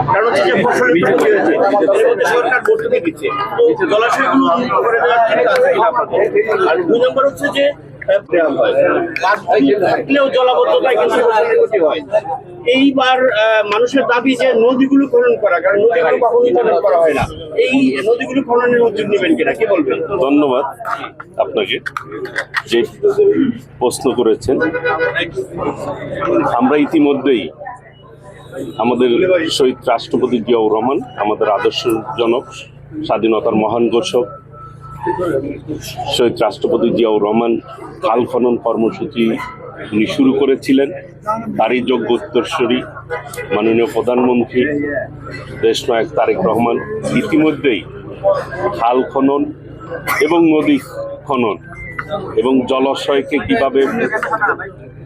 কারণ হচ্ছে যে ফসলের ক্ষতি হয়েছে, এর মধ্যে সরকার ভর্তুকি দিচ্ছে, তো জলাশয়গুলো মুক্ত করে দেওয়ার ঠিক আছে কিনা আপনাদের? আর 2 নম্বর হচ্ছে যে দেওয়া হয় থাকলেও জলাবদ্ধতায় কিন্তু ফসলের ক্ষতি হয়। এইবার মানুষের দাবি যে নদীগুলো খনন করা, কারণ নদীগুলো কখনোই খনন করা হয় না, এই নদীগুলো খননের উদ্যোগ নেবেন কিনা, কি বলবেন? ধন্যবাদ আপনাকে যে প্রশ্ন করেছেন। আমরা ইতিমধ্যেই আমাদের শহীদ রাষ্ট্রপতি জিয়াউর রহমান, আমাদের আদর্শজনক স্বাধীনতার মহান ঘোষক শহীদ রাষ্ট্রপতি জিয়াউর রহমান খাল খনন কর্মসূচি উনি শুরু করেছিলেন। তারই যোগ্য উত্তরসূরি মাননীয় প্রধানমন্ত্রী দেশনায়ক তারেক রহমান ইতিমধ্যেই খাল খনন এবং নদী খনন এবং জলাশয়কে কিভাবে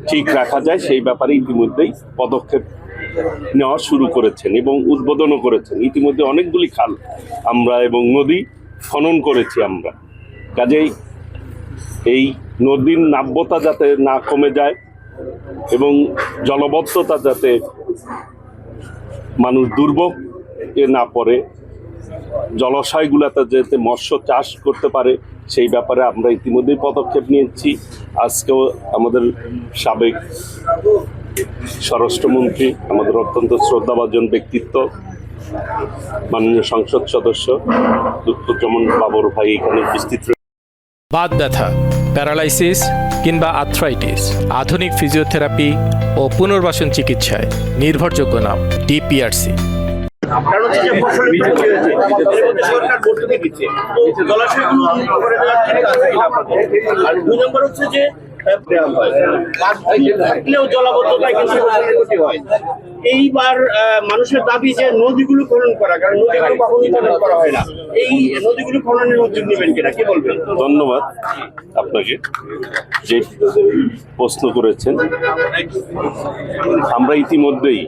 ঠিক রাখা যায় সেই ব্যাপারে ইতিমধ্যেই পদক্ষেপ নেওয়া শুরু করেছেন এবং উদ্বোধনও করেছেন। ইতিমধ্যে অনেকগুলি খাল আমরা এবং নদী খনন করেছি আমরা। কাজেই এই নদীর নাব্যতা যাতে না কমে যায় এবং জলবদ্ধতা যাতে মানুষ দুর্ভোগে না পড়ে, জলাশয়গুলোতে যাতে মৎস্য চাষ করতে পারে সেই ব্যাপারে আমরা ইতিমধ্যেই পদক্ষেপ নিয়েছি। আজকেও আমাদের সাবেক স্বরাষ্ট্রমন্ত্রী, আমাদের অত্যন্ত শ্রদ্ধাভাজন ব্যক্তিত্ব মাননীয় সংসদ সদস্য লুৎফুজ্জামান বাবর ভাই এখানে উপস্থিত। বাত ব্যথা, প্যারালাইসিস কিংবা আর্থ্রাইটিস, আধুনিক ফিজিওথেরাপি ও পুনর্বাসন চিকিৎসায় নির্ভরযোগ্য নাম ডিপিআরসি। কারণ হচ্ছে যে ফসলের ক্ষতি হয়েছে, এর মধ্যে সরকার ভর্তুকি দিচ্ছে, তো জলাশয়গুলো মুক্ত করে দেওয়ার ঠিক আছে কিনা আপনাদের? আর 2 নম্বর হচ্ছে যে দেওয়া হয় থাকলেও জলাবদ্ধতায় কিন্তু ফসলের ক্ষতি হয়। এইবার মানুষের দাবি যে নদীগুলো খনন করা, কারণ নদীগুলো কখনোই খনন করা হয় না, এই নদীগুলো খননের উদ্যোগ নেবেন কিনা, কি বলবেন? ধন্যবাদ আপনাকে যে প্রশ্ন করেছেন। আমরা ইতিমধ্যেই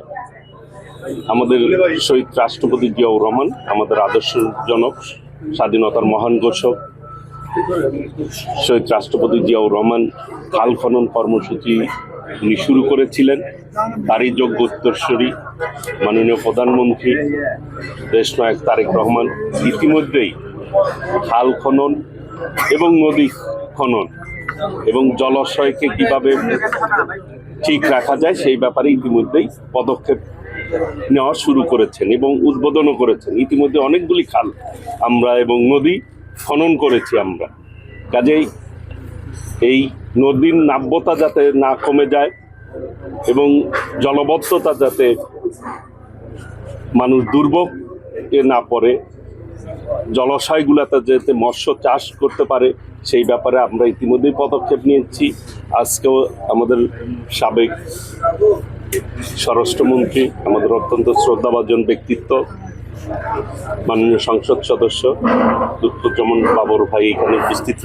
আমাদের শহীদ রাষ্ট্রপতি জিয়াউর রহমান, আমাদের আদর্শজনক স্বাধীনতার মহান ঘোষক শহীদ রাষ্ট্রপতি জিয়াউর রহমান খাল খনন কর্মসূচি উনি শুরু করেছিলেন। তারই যোগ্য উত্তরসূরি মাননীয় প্রধানমন্ত্রী দেশনায়ক তারেক রহমান ইতিমধ্যেই খাল খনন এবং নদী খনন এবং জলাশয়কে কিভাবে ঠিক রাখা যায় সেই ব্যাপারে ইতিমধ্যেই পদক্ষেপ নেওয়া শুরু করেছেন এবং উদ্বোধনও করেছেন। ইতিমধ্যে অনেকগুলি খাল আমরা এবং নদী খনন করেছি আমরা। কাজেই এই নদীর নাব্যতা যাতে না কমে যায় এবং জলবদ্ধতা যাতে মানুষ দুর্ভোগে না পড়ে, জলাশয়গুলোতে যাতে মৎস্য চাষ করতে পারে সেই ব্যাপারে আমরা ইতিমধ্যেই পদক্ষেপ নিয়েছি। আজকেও আমাদের সাবেক স্বরাষ্ট্রমন্ত্রী, আমাদের অত্যন্ত শ্রদ্ধাভাজন ব্যক্তিত্ব মাননীয় সংসদ সদস্য লুৎফুজ্জামান বাবর ভাই এখানে উপস্থিত।